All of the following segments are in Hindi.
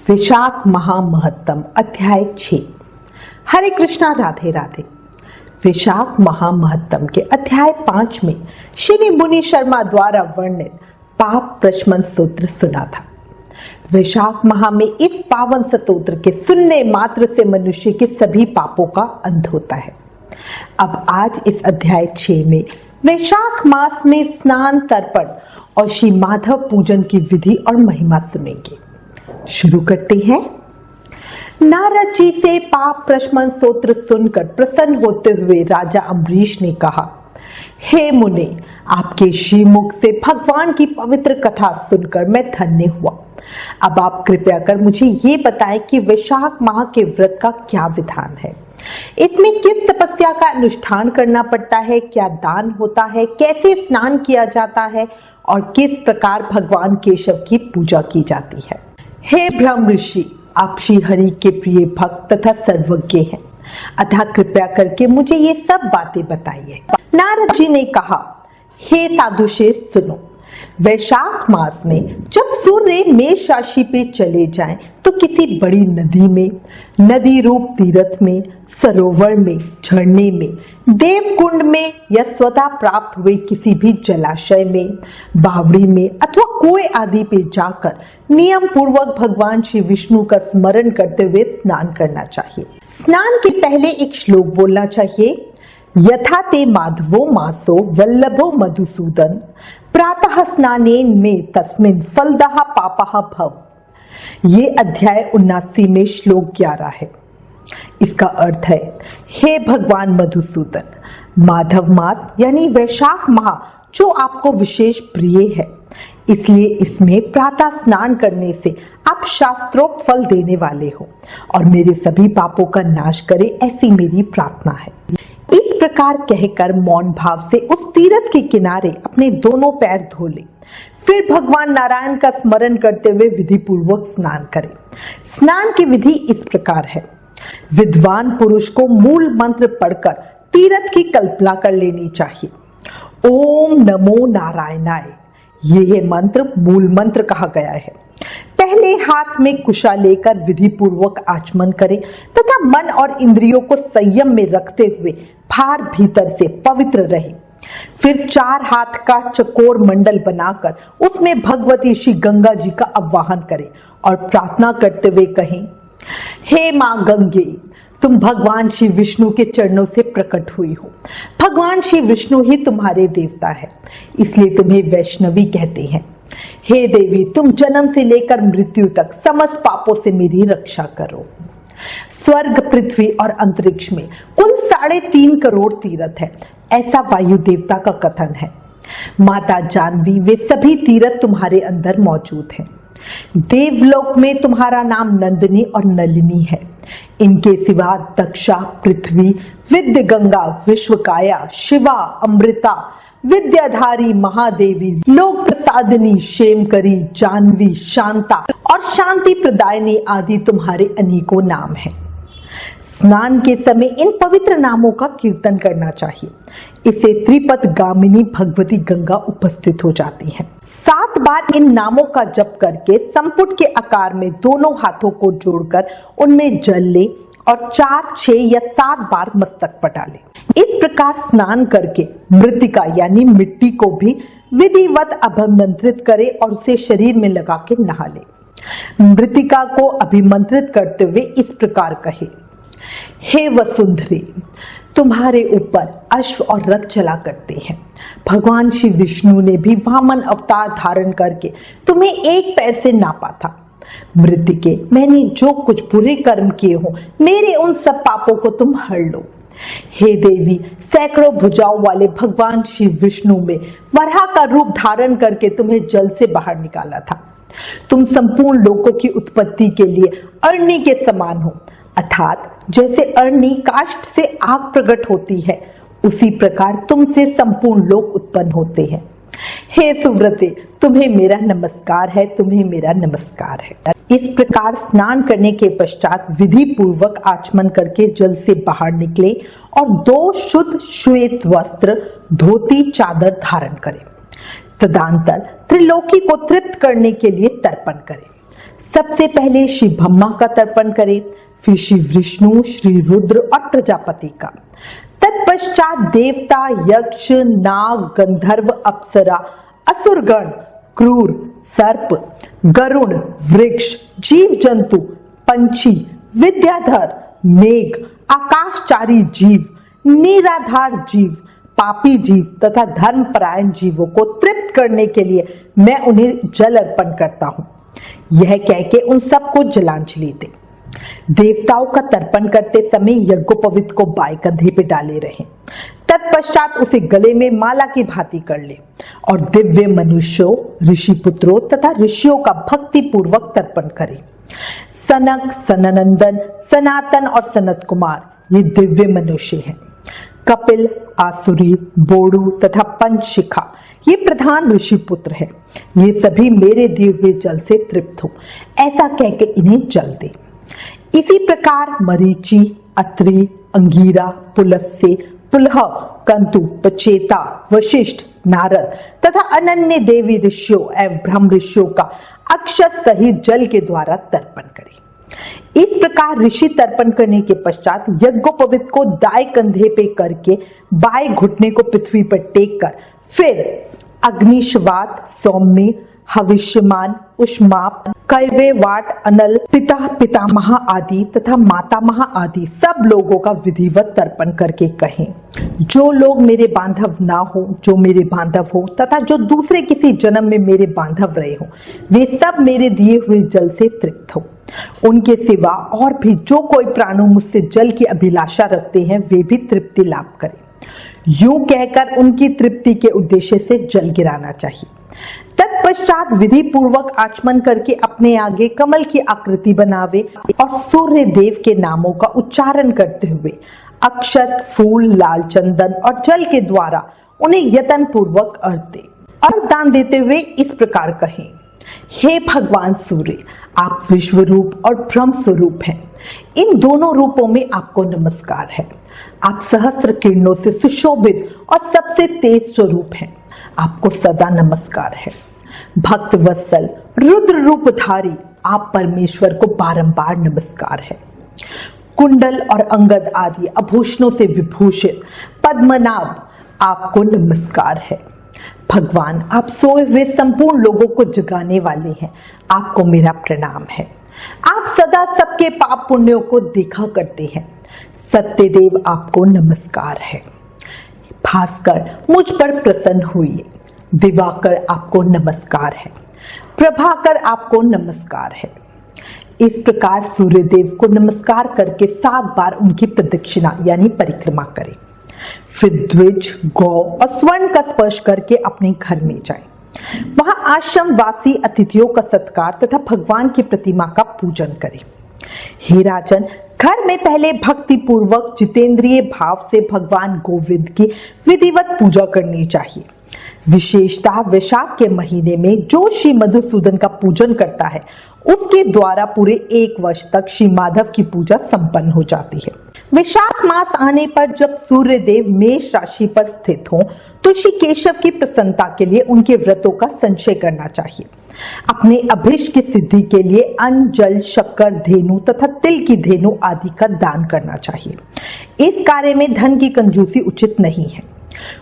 विशाख महामहत्तम अध्याय 6। हरे कृष्णा, राधे राधे। विशाख महामहत्तम के अध्याय 5 में श्री मुनि शर्मा द्वारा वर्णित पाप प्रशमन सूत्र सुना था। विशाख माह में इस पावन स्तोत्र के सुनने मात्र से मनुष्य के सभी पापों का अंत होता है। अब आज इस अध्याय 6 में वैशाख मास में स्नान, तर्पण और श्री माधव पूजन की विधि और महिमा सुनेंगे। शुरू करते हैं। नारद जी से पाप प्रशमन स्तोत्र सुनकर प्रसन्न होते हुए राजा अम्बरीश ने कहा, हे मुने, आपके श्रीमुख से भगवान की पवित्र कथा सुनकर मैं धन्य हुआ। अब आप कृपया कर मुझे ये बताएं कि वैशाख माह के व्रत का क्या विधान है। इसमें किस तपस्या का अनुष्ठान करना पड़ता है, क्या दान होता है, कैसे स्नान किया जाता है और किस प्रकार भगवान केशव की पूजा की जाती है। हे ब्रह्म ऋषि, आप श्री हरि के प्रिय भक्त तथा सर्वज्ञ हैं, अतः कृपया करके मुझे ये सब बातें बताइए। नारद जी ने कहा, हे साधु श्रेष्ठ, सुनो। वैशाख मास में जब सूर्य मेष राशि पे चले जाएं, तो किसी बड़ी नदी में, नदी रूप तीर्थ में, सरोवर में, झरने में, देवकुंड में या स्वतः प्राप्त हुए किसी भी जलाशय में, बावड़ी में अथवा कुएं आदि पे जाकर नियम पूर्वक भगवान श्री विष्णु का स्मरण करते हुए स्नान करना चाहिए। स्नान के पहले एक श्लोक बोलना चाहिए। यथा ते माधवो मासो वल्लभो मधुसूदन प्रातः स्नानेन में तस्मिन फलदः पापः भव। ये अध्याय 79 में श्लोक 11 है। इसका अर्थ है, हे भगवान मधुसूदन, माधव मास यानी वैशाख माह जो आपको विशेष प्रिय है, इसलिए इसमें प्रातः स्नान करने से आप शास्त्रोक्त फल देने वाले हो और मेरे सभी पापों का नाश करे, ऐसी मेरी प्रार्थना है। इस प्रकार कहकर मौन भाव से उस तीर्थ के किनारे अपने दोनों पैर धो ले। फिर भगवान नारायण का स्मरण करते हुए विधि पूर्वक स्नान करें। स्नान की विधि इस प्रकार है। विद्वान पुरुष को मूल मंत्र पढ़कर तीर्थ की कल्पना कर लेनी चाहिए। ओम नमो नारायणाय, ये मंत्र मूल मंत्र कहा गया है। पहले हाथ में कुशा लेकर विधि पूर्वक आचमन करें तथा मन और इंद्रियों को संयम में रखते हुए भार भीतर से पवित्र रहे। फिर 4 हाथ का चकोर मंडल बनाकर उसमें भगवती श्री गंगा जी का आवाहन करें और प्रार्थना करते हुए कहें, हे मां गंगे, तुम भगवान श्री विष्णु के चरणों से प्रकट हुई हो। भगवान श्री विष्णु ही तुम्हारे देवता है, इसलिए तुम्हें वैष्णवी कहते हैं। हे देवी, तुम जन्म से लेकर मृत्यु तक समस्त पापों से मेरी रक्षा करो। स्वर्ग, पृथ्वी और अंतरिक्ष में कुल 3.5 करोड़ तीर्थ है, ऐसा वायु देवता का कथन है। माता जानवी, वे सभी तीर्थ तुम्हारे अंदर मौजूद हैं। देवलोक में तुम्हारा नाम नंदिनी और नलिनी है। इनके सिवा दक्षा, पृथ्वी, विद्य गंगा, विश्वकाया, शिवा, अमृता, विद्याधारी, महादेवी, लोक प्रसादिनी, क्षेमकरी, जानवी, शांता और शांति प्रदायिनी आदि तुम्हारे अनेकों नाम हैं। स्नान के समय इन पवित्र नामों का कीर्तन करना चाहिए। इसे त्रिपद गामिनी भगवती गंगा उपस्थित हो जाती हैं। 7 बार इन नामों का जप करके संपुट के आकार में दोनों हाथों को जोड़कर उनमें जल ले और 4, 6 या 7 बार मस्तक पर डाले। इस प्रकार स्नान करके मृतिका यानी मिट्टी को भी विधिवत अभिमंत्रित करे और उसे शरीर में लगा के नहा ले। मृतिका को अभिमंत्रित करते हुए इस प्रकार कहे, हे वसुंधरे, तुम्हारे ऊपर अश्व और रथ चला करते हैं। भगवान श्री विष्णु ने भी वामन अवतार धारण करके तुम्हें एक पैर से नापा था। मृतिके, मैंने जो कुछ बुरे कर्म किए हो, मेरे उन सब पापों को तुम हर लो। हे देवी, सैकड़ों भुजाओं वाले भगवान श्री विष्णु में वराह का रूप धारण करके तुम्हें जल से बाहर निकाला था। तुम संपूर्ण लोकों की उत्पत्ति के लिए अग्नि के समान हो, अर्थात जैसे अग्नि काष्ठ से आग प्रकट होती है, उसी प्रकार तुमसे संपूर्ण लोक उत्पन्न होते हैं। हे सुव्रते, तुम्हें मेरा नमस्कार है, तुम्हें मेरा नमस्कार है। इस प्रकार स्नान करने के पश्चात विधि पूर्वक आचमन करके जल से बाहर निकले और 2 शुद्ध श्वेत वस्त्र, धोती, चादर धारण करें। तदंतर त्रिलोकी को तृप्त करने के लिए तर्पण करें। सबसे पहले श्री ब्रह्मा का तर्पण करें, फिर श्री विष्णु, श्री रुद्र और प्रजापति का। तत्पश्चात देवता, यक्ष, नाग, गंधर्व, अप्सरा, असुरगण, क्रूर, सर्प, गरुड़, वृक्ष, जीव जंतु, पंछी, विद्याधर, मेघ, आकाशचारी जीव, निराधार जीव, पापी जीव तथा धर्मपरायण जीवों को तृप्त करने के लिए मैं उन्हें जल अर्पण करता हूं। यह कह के उन सबको जलांजलि दे। देवताओं का तर्पण करते समय यज्ञोपवीत को बाएं कंधे पे डाले रहें। तत्पश्चात उसे गले में माला की भांति कर ले और दिव्य मनुष्यों, ऋषि पुत्रों तथा ऋषियों का भक्ति पूर्वक तर्पण करे। सनक, सननंदन, सनातन और सनत कुमार ये दिव्य मनुष्य हैं। कपिल, आसुरी, बोड़ू तथा पंचशिखा ये प्रधान ऋषि पुत्र हैं। ये सभी मेरे दिए हुए जल से तृप्त हो, ऐसा कह के इन्हें जल दे। इसी प्रकार मरीचि, अत्रि, अंगीरा, पुलस्त्य, पुलह, कंतु, पचेता, वशिष्ठ, नारद तथा अनन्य देवी ऋषियों एवं ब्रह्म ऋषियों का अक्षत सहित जल के द्वारा तर्पण करें। इस प्रकार ऋषि तर्पण करने के पश्चात यज्ञोपवीत को दाएं कंधे पे करके बाएं घुटने को पृथ्वी पर टेक कर फिर अग्निशवात, सौम्य, हविष्यमान, उष्माप, कैवे, वाट, अनल, पिता, पितामह आदि तथा मातामह आदि सब लोगों का विधिवत तर्पण करके कहें, जो लोग मेरे बांधव ना हो, जो मेरे बांधव हो तथा जो दूसरे किसी जन्म में मेरे बांधव रहे हो, वे सब मेरे दिए हुए जल से तृप्त हो। उनके सिवा और भी जो कोई प्राणु मुझसे जल की अभिलाषा रखते हैं वे भी तृप्ति लाभ करें। यूं कहकर उनकी तृप्ति के उद्देश्य से जल गिराना चाहिए। तत्पश्चात विधि पूर्वक आचमन करके अपने आगे कमल की आकृति बनावे और सूर्य देव के नामों का उच्चारण करते हुए अक्षत, फूल, लाल चंदन और जल के द्वारा उन्हें यतन पूर्वक अर्घ दे और दान देते हुए इस प्रकार कहें, हे भगवान सूर्य, आप विश्व रूप और ब्रह्म स्वरूप हैं। इन दोनों रूपों में आपको नमस्कार है। आप सहस्त्र किरणों से सुशोभित और सबसे तेज स्वरूप हैं। आपको सदा नमस्कार है। भक्त वत्सल, रुद्र रूपधारी आप परमेश्वर को बारंबार नमस्कार है। कुंडल और अंगद आदि आभूषणों से विभूषित पद्मनाभ आपको नमस्कार है। भगवान, आप सोए हुए संपूर्ण लोगों को जगाने वाले हैं। आपको मेरा प्रणाम है। आप सदा सबके पाप पुण्यों को देखा करते हैं। सत्यदेव, आपको नमस्कार है। भास्कर, मुझ पर प्रसन्न हुई। दिवाकर, आपको नमस्कार है। प्रभाकर, आपको नमस्कार है। इस प्रकार सूर्यदेव को नमस्कार करके 7 बार उनकी प्रदक्षिणा यानी परिक्रमा करें। फिर द्विज, गौ और स्वर्ण का स्पर्श करके अपने घर में जाएं। वहां आश्रम वासी अतिथियों का सत्कार तथा भगवान की प्रतिमा का पूजन करें। हे राजन, घर में पहले भक्ति पूर्वक जितेंद्रिय भाव से भगवान गोविंद की विधिवत पूजा करनी चाहिए। विशेषतः वैशाख के महीने में जो श्री मधुसूदन का पूजन करता है उसके द्वारा पूरे 1 वर्ष तक श्री माधव की पूजा संपन्न हो जाती है। वैशाख मास आने पर जब सूर्य देव मेष राशि पर स्थित हों तो श्री केशव की प्रसन्नता के लिए उनके व्रतों का संचय करना चाहिए। अपने अभिष्ट की सिद्धि के लिए अन्न, जल, शक्कर, धेनु तथा तिल की धेनु आदि का दान करना चाहिए। इस कार्य में धन की कंजूसी उचित नहीं है।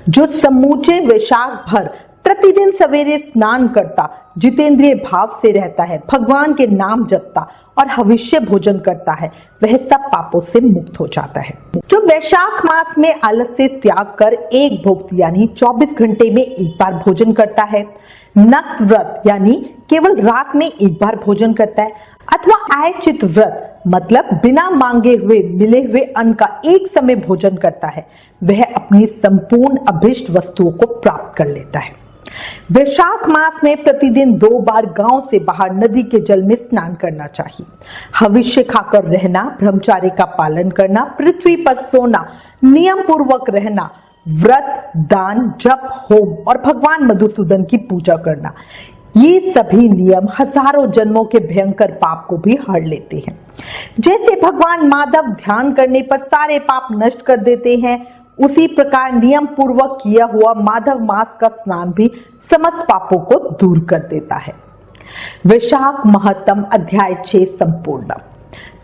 जो समूचे वैशाख भर प्रतिदिन सवेरे स्नान करता, जितेंद्रिय भाव से रहता है, भगवान के नाम जपता और हविष्य भोजन करता है, वह सब पापों से मुक्त हो जाता है। जो वैशाख मास में आलस्य त्याग कर एक भुक्त यानी 24 घंटे में एक बार भोजन करता है, नक्त व्रत यानी केवल रात में एक बार भोजन करता है, अथवा आयचित व्रत मतलब बिना मांगे हुए मिले हुए अन्न का एक समय भोजन करता है, वह अपनी संपूर्ण अभिष्ट वस्तुओं को प्राप्त कर लेता है। वैशाख मास में प्रतिदिन 2 बार गांव से बाहर नदी के जल में स्नान करना चाहिए। हविष्य खाकर रहना, ब्रह्मचार्य का पालन करना, पृथ्वी पर सोना, नियम पूर्वक रहना, व्रत, दान, जप, होम और भगवान मधुसूदन की पूजा करना, ये सभी नियम हजारों जन्मों के भयंकर पाप को भी हर लेते हैं। जैसे भगवान माधव ध्यान करने पर सारे पाप नष्ट कर देते हैं, उसी प्रकार नियम पूर्वक किया हुआ माधव मास का स्नान भी समस्त पापों को दूर कर देता है। वैशाख महत्तम अध्याय 6 संपूर्ण।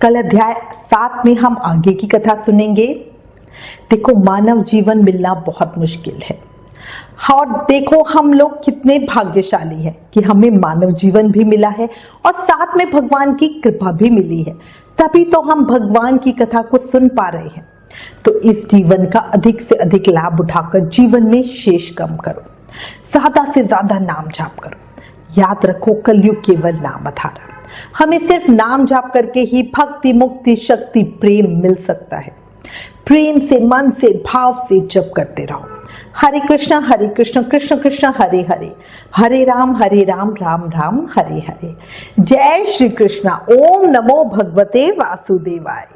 कल अध्याय 7 में हम आगे की कथा सुनेंगे। देखो, मानव जीवन मिलना बहुत मुश्किल है और देखो हम लोग कितने भाग्यशाली हैं कि हमें मानव जीवन भी मिला है और साथ में भगवान की कृपा भी मिली है, तभी तो हम भगवान की कथा को सुन पा रहे हैं। तो इस जीवन का अधिक से अधिक लाभ उठाकर जीवन में शेष कम करो, ज्यादा से ज्यादा नाम जाप करो। याद रखो, कलयुग केवल नाम आधार। हमें सिर्फ नाम जाप करके ही भक्ति, मुक्ति, शक्ति, प्रेम मिल सकता है। प्रेम से, मन से, भाव से जप करते रहो। हरे कृष्ण कृष्ण कृष्ण हरे हरे, हरे राम राम राम हरे हरे। जय श्री कृष्ण। ओम नमो भगवते वासुदेवाय।